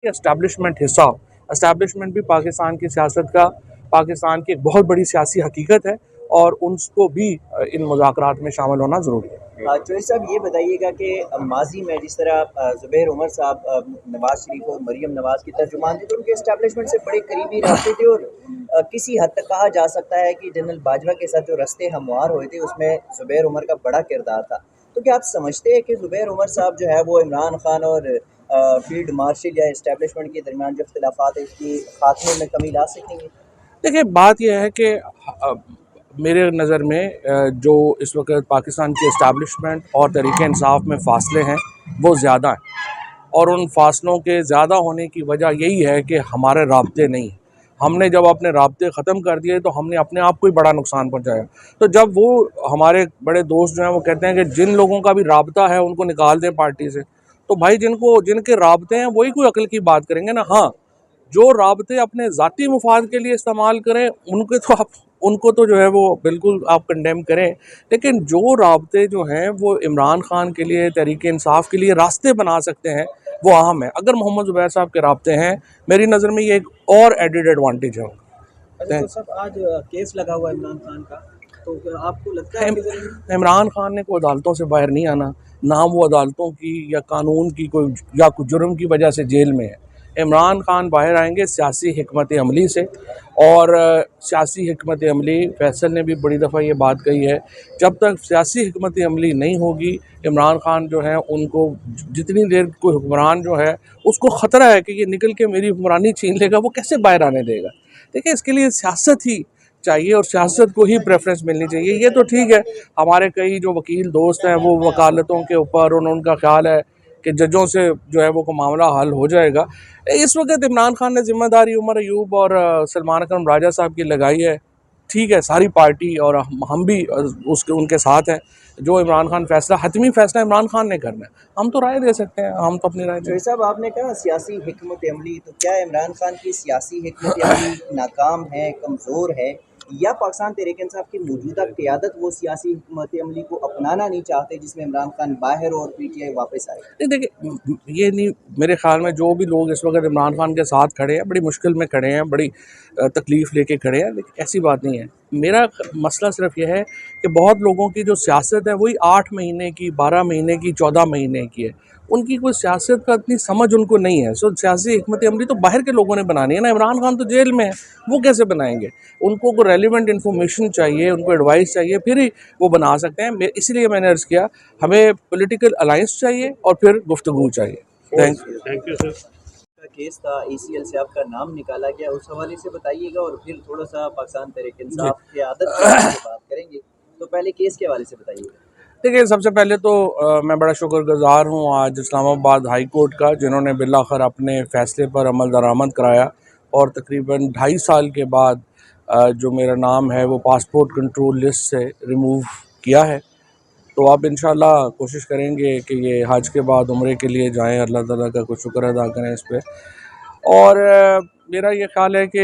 कि एस्टैब्लिशमेंट हिस्सा हो। एस्टैब्लिशमेंट भी पाकिस्तान की सियासत का, पाकिस्तान की एक बहुत बड़ी सियासी हकीकत है और उनको भी इन मुज़ाकरात में शामिल होना ज़रूरी है। चौधरी साहब ये बताइएगा कि माजी में जिस तरह ज़ुबैर उमर साहब नवाज शरीफ और मरीम नवाज के तर्जुमान थे, तो उनके एस्टैब्लिशमेंट से बड़े करीबी रखते थे और किसी हद तक कहा जा सकता है कि जनरल बाजवा के साथ जो रस्ते हमवार हुए थे उसमें ज़ुबैर उमर का बड़ा किरदार था। तो क्या आप समझते हैं कि ज़ुबैर उमर साहब जो है वो इमरान खान और फील्ड मार्शल या इस्टेब्लिशमेंट के दरमियान जो इख्तिलाफात है इसकी खात्मे में कमी ला सकेंगे? देखिए, बात यह है कि मेरे नज़र में जो इस वक्त पाकिस्तान की इस्टेब्लिशमेंट और तहरीक इंसाफ में फ़ासले हैं वो ज़्यादा हैं और उन फासलों के ज़्यादा होने की वजह यही है कि हमारे राब्ते नहीं हैं। हमने जब अपने राब्ते ख़त्म कर दिए तो हमने अपने आप को ही बड़ा नुकसान पहुंचाया। तो जब वो हमारे बड़े दोस्त जो हैं वो कहते हैं कि जिन लोगों का भी राब्ता है उनको निकाल दें पार्टी से, तो भाई जिनके राब्ते हैं वही कोई अकल की बात करेंगे ना। हाँ, जो राब्ते अपने ज़ाती मुफाद के लिए इस्तेमाल करें उनको तो जो है वो बिल्कुल आप कंडेम करें, लेकिन जो राब्ते जो हैं वो इमरान खान के लिए, तहरीक इंसाफ के लिए रास्ते बना सकते हैं वो अहम है। अगर मोहम्मद ज़ुबैर साहब के राब्ते हैं, मेरी नज़र में ये एक और एडिड एडवांटेज है। अच्छा तो सब आज केस लगा हुआ है इमरान खान का, तो आपको लगता है कि इमरान खान ने कोई अदालतों से बाहर नहीं आना, ना वो अदालतों की या कानून की कोई जुर्म की वजह से जेल में है। इमरान खान बाहर आएंगे सियासी हिकमत अमली से, और सियासी हिकमत अमली, फैसल ने भी बड़ी दफ़ा ये बात कही है, जब तक सियासी हिकमत अमली नहीं होगी इमरान खान जो है उनको जितनी देर कोई हुक्मरान जो है उसको ख़तरा है कि ये निकल के मेरी हुक्मरानी छीन लेगा, वो कैसे बाहर आने देगा। देखिए, इसके लिए सियासत ही चाहिए और सियासत को ही प्रेफरेंस मिलनी चाहिए। ये तो ठीक है, हमारे कई जो वकील दोस्त हैं वो वकालतों के ऊपर उनका ख्याल है कि जजों से जो है वो को मामला हल हो जाएगा। इस वक्त इमरान खान ने जिम्मेदारी उमर अयूब और सलमान अकरम राजा साहब की लगाई है। ठीक है, सारी पार्टी और हम भी उनके साथ हैं। जो इमरान खान फैसला, हतमी फैसला इमरान खान ने करना है, हम तो राय दे सकते हैं, हम तो अपनी राय चौधरी साहब आपने कहा सियासी हिकमत अमली, तो क्या इमरान खान की सियासी हिकमत अमली नाकाम है, कमज़ोर है, या पाकिस्तान तहरीक इंसाफ की मौजूदा क़यादत वो सियासी हिकमत अमली को अपनाना नहीं चाहते जिसमें इमरान खान बाहर और पीटीआई वापस आए? नहीं, देखिए, ये नहीं, मेरे ख्याल में जो भी लोग इस वक्त इमरान खान के साथ खड़े हैं बड़ी मुश्किल में खड़े हैं, बड़ी तकलीफ़ लेके खड़े हैं, लेकिन ऐसी बात नहीं है। मेरा मसला सिर्फ यह है कि बहुत लोगों की जो सियासत है वही 8 महीने की, 12 महीने की, 14 महीने की है। उनकी कोई सियासत का इतनी समझ उनको नहीं है। सो सियासी हिकमत अमली तो बाहर के लोगों ने बनानी है ना। इमरान खान तो जेल में है, वो कैसे बनाएंगे? उनको कोई रेलिवेंट इन्फॉर्मेशन चाहिए, उनको एडवाइस चाहिए, फिर ही वो बना सकते हैं। इसलिए मैंने अर्ज़ किया, हमें पॉलिटिकल अलायंस चाहिए और फिर गुफ्तगू चाहिए। Thank you sir. केस था ACL से आपका नाम निकाला गया, उस हवाले से बताइएगा और फिर थोड़ा सा पाकिस्तान तहरीक इंसाफ की आदत के बारे में बात करेंगे। तो पहले केस के हवाले से बताइएगा। देखिए, सबसे पहले तो मैं बड़ा शुक्रगुज़ार हूँ आज इस्लामाबाद हाई कोर्ट का, जिन्होंने बिलाखिर अपने फ़ैसले पर अमल दरामद कराया और तकरीबन 2.5 साल के बाद जो मेरा नाम है वो पासपोर्ट कंट्रोल लिस्ट से रिमूव किया है। तो अब इंशाल्लाह कोशिश करेंगे कि ये हज के बाद उम्रे के लिए जाएं, अल्लाह ताला का कुछ शुक्र अदा करें इस पे। और मेरा ये ख़्याल है कि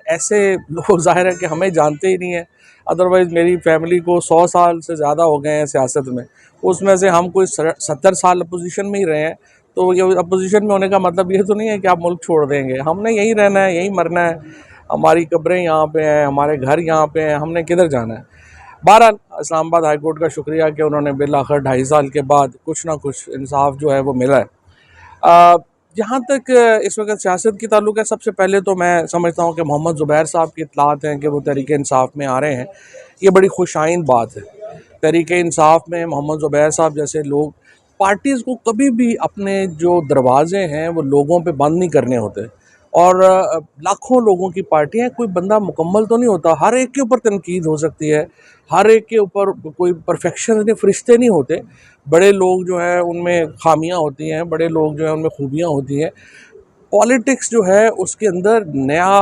ऐसे लोग ज़ाहिर है कि हमें जानते ही नहीं है, अदरवाइज़ मेरी फैमिली को 100 साल से ज़्यादा हो गए हैं सियासत में, उसमें से हम कोई 70 साल अपोजिशन में ही रहे हैं। तो ये अपोजिशन में होने का मतलब ये तो नहीं है कि आप मुल्क छोड़ देंगे। हमने यहीं रहना है, यहीं मरना है, हमारी कब्रें यहाँ पे हैं, हमारे घर यहाँ पे हैं, हमने किधर जाना है। बहरहाल इस्लामाबाद हाई कोर्ट का शुक्रिया कि उन्होंने बिल आखिर 2.5 साल के बाद कुछ ना कुछ इंसाफ जो है वो मिला है। जहाँ तक इस वक्त सियासत की ताल्लुक है, सबसे पहले तो मैं समझता हूँ कि मोहम्मद ज़ुबैर साहब की इत्तलात हैं कि वो तहरीक इंसाफ में आ रहे हैं, ये बड़ी खुशाइन बात है। तहरीक इंसाफ में मोहम्मद ज़ुबैर साहब जैसे लोग, पार्टीज़ को कभी भी अपने जो दरवाज़े हैं वो लोगों पे बंद नहीं करने होते। और लाखों लोगों की पार्टी है, कोई बंदा मुकम्मल तो नहीं होता, हर एक के ऊपर तनकीद हो सकती है, हर एक के ऊपर कोई परफेक्शन नहीं, फरिश्ते नहीं होते। बड़े लोग जो हैं उनमें खामियां होती हैं, बड़े लोग जो हैं उनमें खूबियां होती हैं। पॉलिटिक्स जो है उसके अंदर नया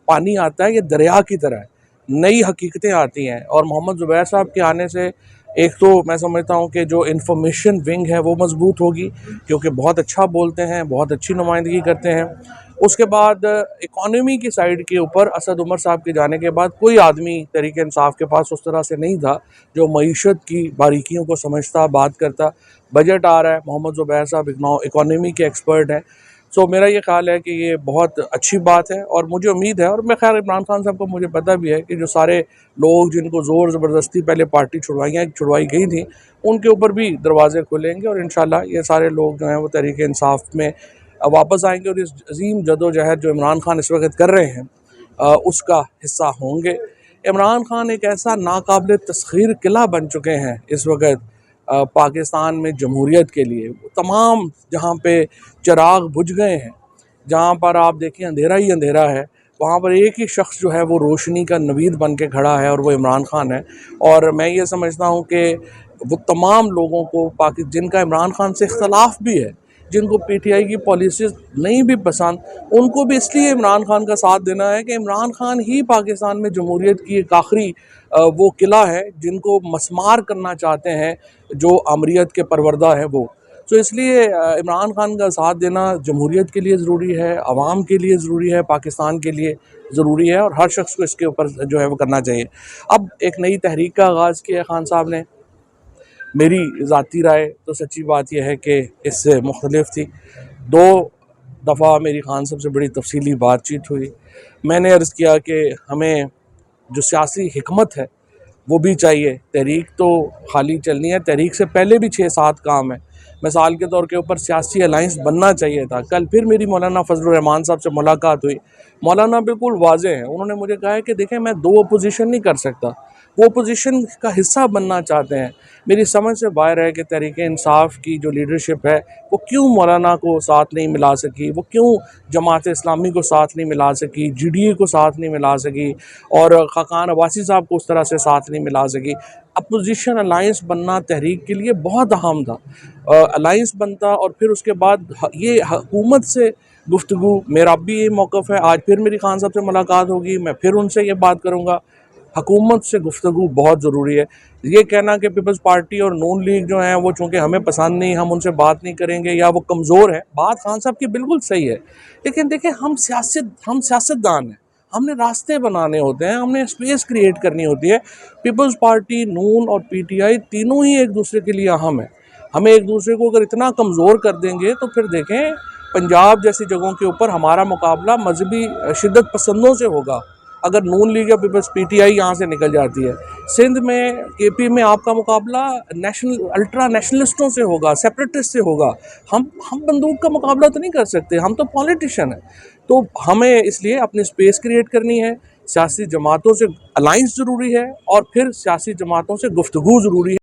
पानी आता है, ये दरिया की तरह है, नई हकीकतें आती हैं। और मोहम्मद ज़ुबैर साहब के आने से एक तो मैं समझता हूँ कि जो इन्फॉर्मेशन विंग है वो मजबूत होगी, क्योंकि बहुत अच्छा बोलते हैं, बहुत अच्छी नुमाइंदगी करते हैं। उसके बाद इकॉनमी की साइड के ऊपर असद उमर साहब के जाने के बाद कोई आदमी तहरीक इंसाफ के पास उस तरह से नहीं था जो मईशत की बारीकियों को समझता, बात करता। बजट आ रहा है, मोहम्मद ज़ुबैर साहब इकॉनमी के एक्सपर्ट हैं, सो मेरा ये ख्याल है कि ये बहुत अच्छी बात है और मुझे उम्मीद है, और मैं ख्याल इमरान खान साहब को मुझे पता भी है कि जो सारे लोग जिनको ज़ोर ज़बरदस्ती पहले पार्टी छुड़वाई गई थी, उनके ऊपर भी दरवाजे खुलेंगे और इंशाल्लाह ये सारे लोग जो हैं वो तहरीक इंसाफ में वापस आएंगे और इस अजीम जदोजहद जो इमरान खान इस वक्त कर रहे हैं उसका हिस्सा होंगे। इमरान खान एक ऐसा नाकाबिल तस्खीर किला बन चुके हैं इस वक्त पाकिस्तान में जमहूरियत के लिए। तमाम जहाँ पे चिराग बुझ गए हैं, जहाँ पर आप देखिए अंधेरा ही अंधेरा है, वहाँ पर एक ही शख्स जो है वो रोशनी का नवीद बन के खड़ा है और वो इमरान खान है। और मैं ये समझता हूँ कि वो तमाम लोगों को जिनका इमरान खान से इख्तलाफ भी है, जिनको पीटीआई की पॉलिसीज़ नहीं भी पसंद, उनको भी इसलिए इमरान खान का साथ देना है कि इमरान खान ही पाकिस्तान में जमहूरियत की एक आखिरी वो किला है जिनको मसमार करना चाहते हैं जो अमरीत के परवरदा है वो। तो इसलिए इमरान खान का साथ देना जमहूरियत के लिए ज़रूरी है, आवाम के लिए ज़रूरी है, पाकिस्तान के लिए ज़रूरी है और हर शख्स को इसके ऊपर जो है वो करना चाहिए। अब एक नई तहरीक का आगाज़ किया खान साहब ने। मेरी ज़ाती राय तो सच्ची बात यह है कि इससे मुख्तलिफ थी। 2 दफ़ा मेरी खान साहब से बड़ी तफसीली बातचीत हुई। मैंने अर्ज़ किया कि हमें जो सियासी हिकमत है वो भी चाहिए। तहरीक तो खाली चलनी है, तहरीक से पहले भी 6-7 काम है। मिसाल के तौर के ऊपर सियासी अलाइंस बनना चाहिए था। कल फिर मेरी मौलाना फजलुर रहमान साहब से मुलाकात हुई। मौलाना बिल्कुल वाज़ेह हैं, उन्होंने मुझे कहा है कि देखें मैं 2 अपोजिशन नहीं कर सकता, वो अपोजिशन का हिस्सा बनना चाहते हैं। मेरी समझ से बाहर है कि तहरीक इंसाफ की जो लीडरशिप है वो क्यों मौलाना को साथ नहीं मिला सकी, वो क्यों जमात इस्लामी को साथ नहीं मिला सकी, जीडीए को साथ नहीं मिला सकी और खाकान अब्बासी साहब को उस तरह से साथ नहीं मिला सकी। अपोजिशन अलाइंस बनना तहरीक के लिए बहुत अहम था। अलाइंस बनता और फिर उसके बाद ये हुकूमत से गुफ्तगू, मेरा भी ये मौक़िफ़ है। आज फिर मेरी खान साहब से मुलाकात होगी, मैं फिर उनसे ये बात करूँगा। हुकूमत से गुफ्तगू बहुत ज़रूरी है। ये कहना कि पीपल्स पार्टी और नून लीग जो हैं वो चूँकि हमें पसंद नहीं, हम उनसे बात नहीं करेंगे या वो कमज़ोर है, बात खान साहब की बिल्कुल सही है। लेकिन देखिए हम सियासतदान हैं, हमने रास्ते बनाने होते हैं, हमने स्पेस क्रिएट करनी होती है। पीपल्स पार्टी, नून और पीटीआई तीनों ही एक दूसरे के लिए अहम है। हमें एक दूसरे को अगर इतना कमज़ोर कर देंगे तो फिर देखें पंजाब जैसी जगहों के ऊपर हमारा मुकाबला मजहबी शिद्दत पसंदों से होगा अगर नून लीग या पीपल्स पीटीआई यहाँ से निकल जाती है। सिंध में, केपी में आपका मुकाबला अल्ट्रा नेशनलिस्टों से होगा, सेपरेटिस्ट से होगा। हम बंदूक का मुकाबला तो नहीं कर सकते, हम तो पॉलिटिशियन हैं। तो हमें इसलिए अपनी स्पेस क्रिएट करनी है। सियासी जमातों से अलाइंस ज़रूरी है और फिर सियासी जमातों से गुफ्तगू ज़रूरी है।